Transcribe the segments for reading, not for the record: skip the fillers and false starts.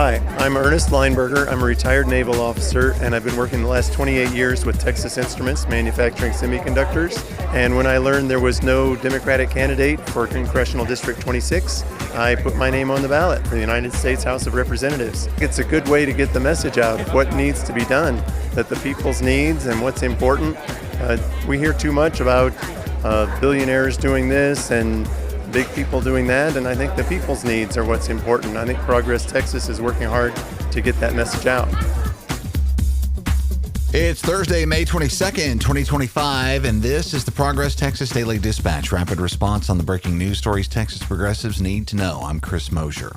Hi, I'm Ernest Lineberger. I'm a retired naval officer, and I've been working the last 28 years with Texas Instruments manufacturing semiconductors. And when I learned there was no Democratic candidate for Congressional District 26, I put my name on the ballot for the United States House of Representatives. It's a good way to get the message out of what needs to be done, that the people's needs and what's important. We hear too much about billionaires doing this and big people doing that, and I think the people's needs are what's important. I think Progress Texas is working hard to get that message out. It's Thursday, May 22nd, 2025, and this is the Progress Texas Daily Dispatch, rapid response on the breaking news stories Texas progressives need to know. I'm Chris Mosier.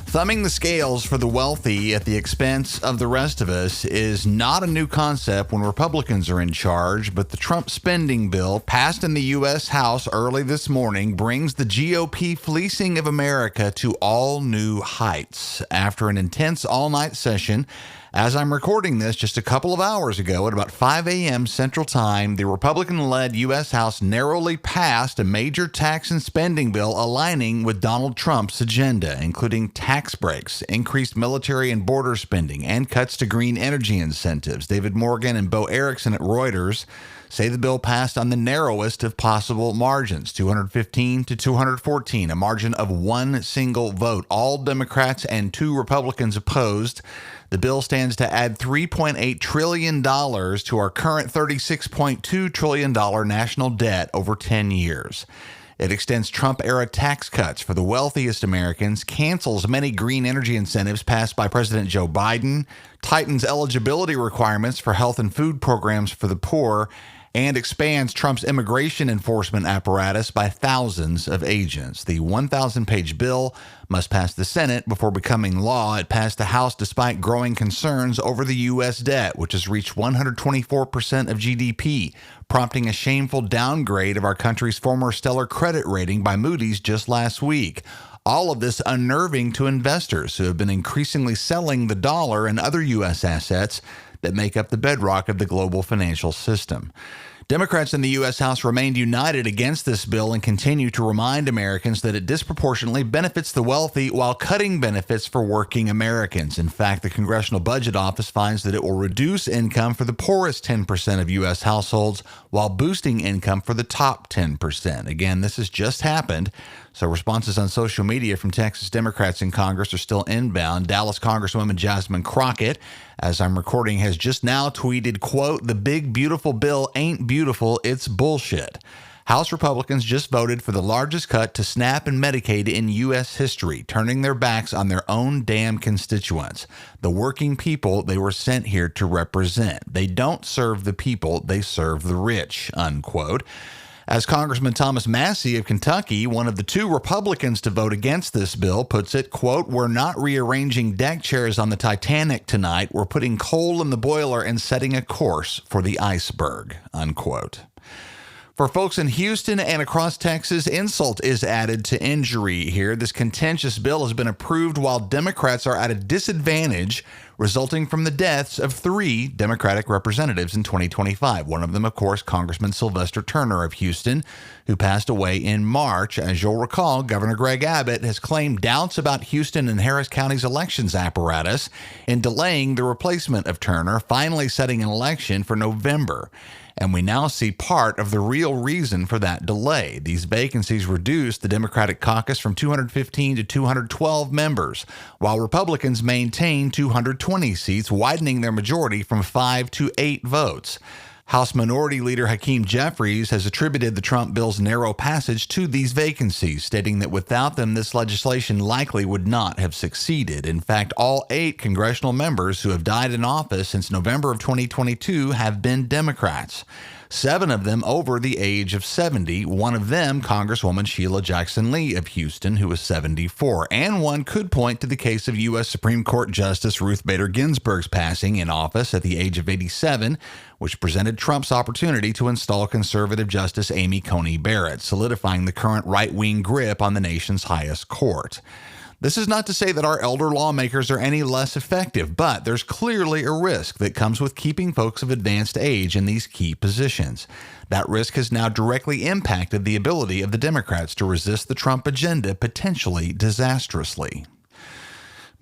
Thumbing the scales for the wealthy at the expense of the rest of us is not a new concept when Republicans are in charge, but the Trump spending bill passed in the U.S. House early this morning brings the GOP fleecing of America to all new heights. After an intense all-night session, as I'm recording this just a couple of hours ago at about 5 a.m. Central Time, the Republican-led U.S. House narrowly passed a major tax and spending bill aligning with Donald Trump's agenda, including tax breaks, increased military and border spending, and cuts to green energy incentives. David Morgan and Bo Erickson at Reuters say the bill passed on the narrowest of possible margins, 215 to 214, a margin of one single vote. All Democrats and two Republicans opposed. The bill stands to add $3.8 trillion to our current $36.2 trillion national debt over 10 years. It extends Trump-era tax cuts for the wealthiest Americans, cancels many green energy incentives passed by President Joe Biden, tightens eligibility requirements for health and food programs for the poor, and expands Trump's immigration enforcement apparatus by thousands of agents. The 1,000-page bill must pass the Senate before becoming law. It passed the House despite growing concerns over the U.S. debt, which has reached 124% of GDP, prompting a shameful downgrade of our country's former stellar credit rating by Moody's just last week. All of this unnerving to investors who have been increasingly selling the dollar and other U.S. assets that make up the bedrock of the global financial system. Democrats in the U.S. House remained united against this bill and continue to remind Americans that it disproportionately benefits the wealthy while cutting benefits for working Americans. In fact, the Congressional Budget Office finds that it will reduce income for the poorest 10% of U.S. households while boosting income for the top 10%. Again, this has just happened, so responses on social media from Texas Democrats in Congress are still inbound. Dallas Congresswoman Jasmine Crockett, as I'm recording, has just now tweeted, quote, "The big beautiful bill ain't beautiful, it's bullshit." House Republicans just voted for the largest cut to SNAP and Medicaid in U.S. history, turning their backs on their own damn constituents, the working people they were sent here to represent. They don't serve the people, they serve the rich, unquote. As Congressman Thomas Massie of Kentucky, one of the two Republicans to vote against this bill, puts it, quote, "We're not rearranging deck chairs on the Titanic tonight. We're putting coal in the boiler and setting a course for the iceberg," unquote. For folks in Houston and across Texas, insult is added to injury here. This contentious bill has been approved while Democrats are at a disadvantage, resulting from the deaths of 3 Democratic representatives in 2025. One of them, of course, Congressman Sylvester Turner of Houston, who passed away in March. As you'll recall, Governor Greg Abbott has claimed doubts about Houston and Harris County's elections apparatus in delaying the replacement of Turner, finally setting an election for November. And we now see part of the real reason for that delay. These vacancies reduced the Democratic caucus from 215 to 212 members, while Republicans maintain 220 seats, widening their majority from 5 to 8 votes. House Minority Leader Hakeem Jeffries has attributed the Trump bill's narrow passage to these vacancies, stating that without them, this legislation likely would not have succeeded. In fact, all 8 congressional members who have died in office since November of 2022 have been Democrats. 7 of them over the age of 70, one of them Congresswoman Sheila Jackson Lee of Houston, who was 74. And one could point to the case of U.S. Supreme Court Justice Ruth Bader Ginsburg's passing in office at the age of 87, which presented Trump's opportunity to install conservative Justice Amy Coney Barrett, solidifying the current right-wing grip on the nation's highest court. This is not to say that our elder lawmakers are any less effective, but there's clearly a risk that comes with keeping folks of advanced age in these key positions. That risk has now directly impacted the ability of the Democrats to resist the Trump agenda potentially disastrously.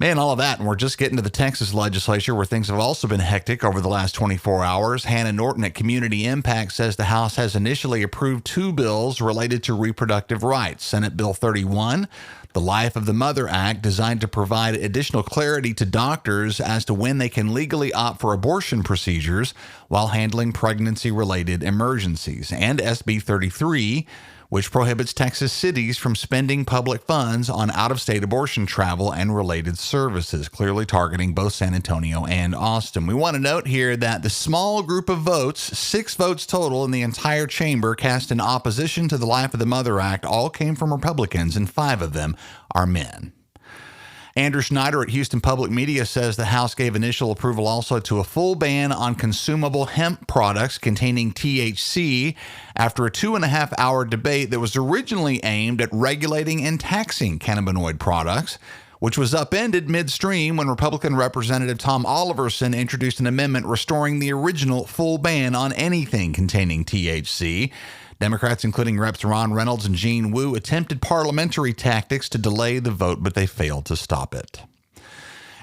Man, all of that, and we're just getting to the Texas legislature where things have also been hectic over the last 24 hours. Hannah Norton at Community Impact says the House has initially approved 2 bills related to reproductive rights. Senate Bill 31, the Life of the Mother Act, designed to provide additional clarity to doctors as to when they can legally opt for abortion procedures while handling pregnancy-related emergencies. And SB 33, which prohibits Texas cities from spending public funds on out-of-state abortion travel and related services, clearly targeting both San Antonio and Austin. We want to note here that the small group of votes, 6 votes total in the entire chamber, cast in opposition to the Life of the Mother Act, all came from Republicans, and 5 of them are men. Andrew Schneider at Houston Public Media says the House gave initial approval also to a full ban on consumable hemp products containing THC after a 2.5-hour debate that was originally aimed at regulating and taxing cannabinoid products, which was upended midstream when Republican Representative Tom Oliverson introduced an amendment restoring the original full ban on anything containing THC. Democrats, including Reps Ron Reynolds and Gene Wu, attempted parliamentary tactics to delay the vote, but they failed to stop it.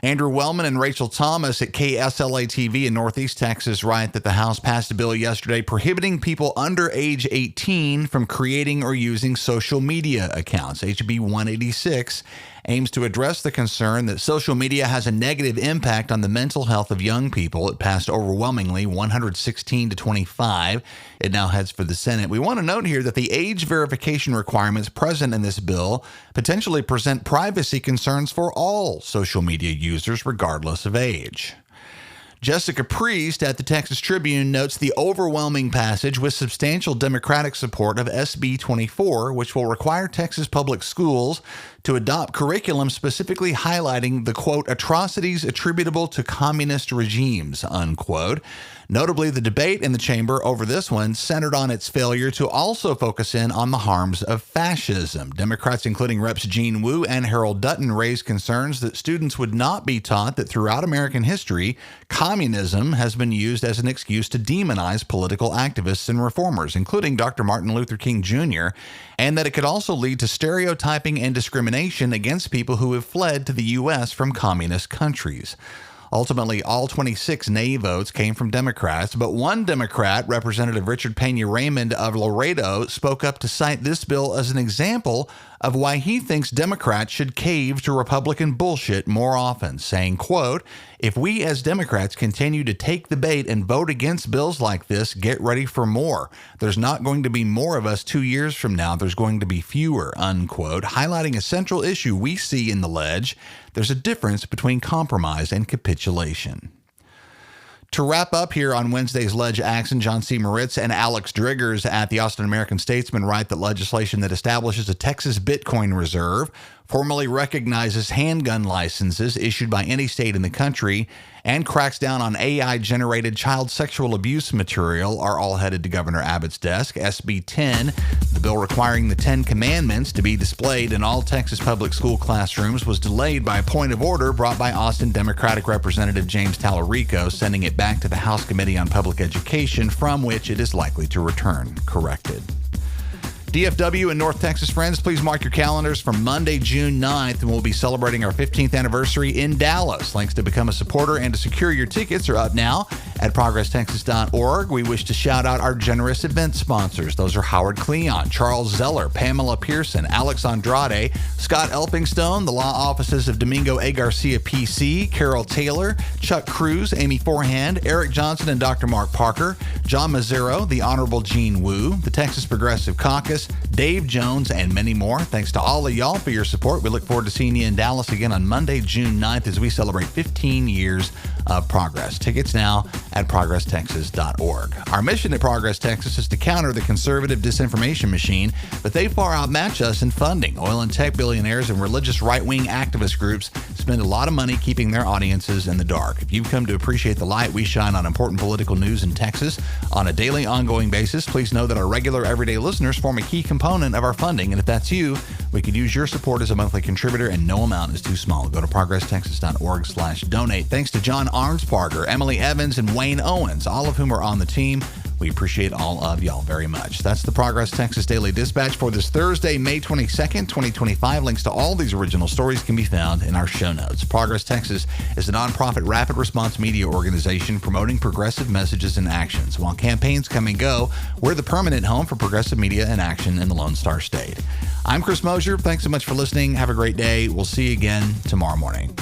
Andrew Wellman and Rachel Thomas at KSLA-TV in Northeast Texas write that the House passed a bill yesterday prohibiting people under age 18 from creating or using social media accounts. HB 186 aims to address the concern that social media has a negative impact on the mental health of young people. It passed overwhelmingly 116 to 25. It now heads for the Senate. We want to note here that the age verification requirements present in this bill potentially present privacy concerns for all social media users, regardless of age. Jessica Priest at the Texas Tribune notes the overwhelming passage with substantial Democratic support of SB 24, which will require Texas public schools to adopt curriculum specifically highlighting the, quote, atrocities attributable to communist regimes, unquote. Notably, the debate in the chamber over this one centered on its failure to also focus in on the harms of fascism. Democrats, including Reps Gene Wu and Harold Dutton, raised concerns that students would not be taught that throughout American history, communism has been used as an excuse to demonize political activists and reformers, including Dr. Martin Luther King Jr., and that it could also lead to stereotyping and discrimination against people who have fled to the U.S. from communist countries. Ultimately, all 26 nay votes came from Democrats, but one Democrat, Representative Richard Pena Raymond of Laredo, spoke up to cite this bill as an example of why he thinks Democrats should cave to Republican bullshit more often, saying, quote, if we as Democrats continue to take the bait and vote against bills like this, get ready for more. There's not going to be more of us 2 years from now. There's going to be fewer, unquote, highlighting a central issue we see in the ledge. There's a difference between compromise and capitulation. To wrap up here on Wednesday's Ledge Action, John C. Moritz and Alex Driggers at the Austin American-Statesman write that legislation that establishes a Texas Bitcoin reserve, formally recognizes handgun licenses issued by any state in the country, and cracks down on AI-generated child sexual abuse material are all headed to Governor Abbott's desk. SB 10, the bill requiring the 10 Commandments to be displayed in all Texas public school classrooms, was delayed by a point of order brought by Austin Democratic Representative James Tallarico, sending it back to the House Committee on Public Education, from which it is likely to return corrected. DFW and North Texas friends, please mark your calendars for Monday, June 9th, and we'll be celebrating our 15th anniversary in Dallas. Links to become a supporter and to secure your tickets are up now at ProgressTexas.org. We wish to shout out our generous event sponsors. Those are Howard Cleon, Charles Zeller, Pamela Pearson, Alex Andrade, Scott Elpingstone, the law offices of Domingo A. Garcia PC, Carol Taylor, Chuck Cruz, Amy Forehand, Eric Johnson and Dr. Mark Parker, John Mazzaro, the Honorable Gene Wu, the Texas Progressive Caucus, Dave Jones, and many more. Thanks to all of y'all for your support. We look forward to seeing you in Dallas again on Monday, June 9th, as we celebrate 15 years of Progress. Tickets now at ProgressTexas.org. Our mission at Progress Texas is to counter the conservative disinformation machine, but they far outmatch us in funding. Oil and tech billionaires and religious right-wing activist groups spend a lot of money keeping their audiences in the dark. If you've come to appreciate the light we shine on important political news in Texas on a daily, ongoing basis, please know that our regular, everyday listeners form a key component of our funding. And if that's you, we could use your support as a monthly contributor, and no amount is too small. Go to ProgressTexas.org/donate. Thanks to John Arnsparger, Emily Evans, and Wayne Owens, all of whom are on the team. We appreciate all of y'all very much. That's the Progress Texas Daily Dispatch for this Thursday, May 22nd, 2025. Links to all these original stories can be found in our show notes. Progress Texas is a nonprofit rapid response media organization promoting progressive messages and actions. While campaigns come and go, we're the permanent home for progressive media and action in the Lone Star State. I'm Chris Mosier. Thanks so much for listening. Have a great day. We'll see you again tomorrow morning.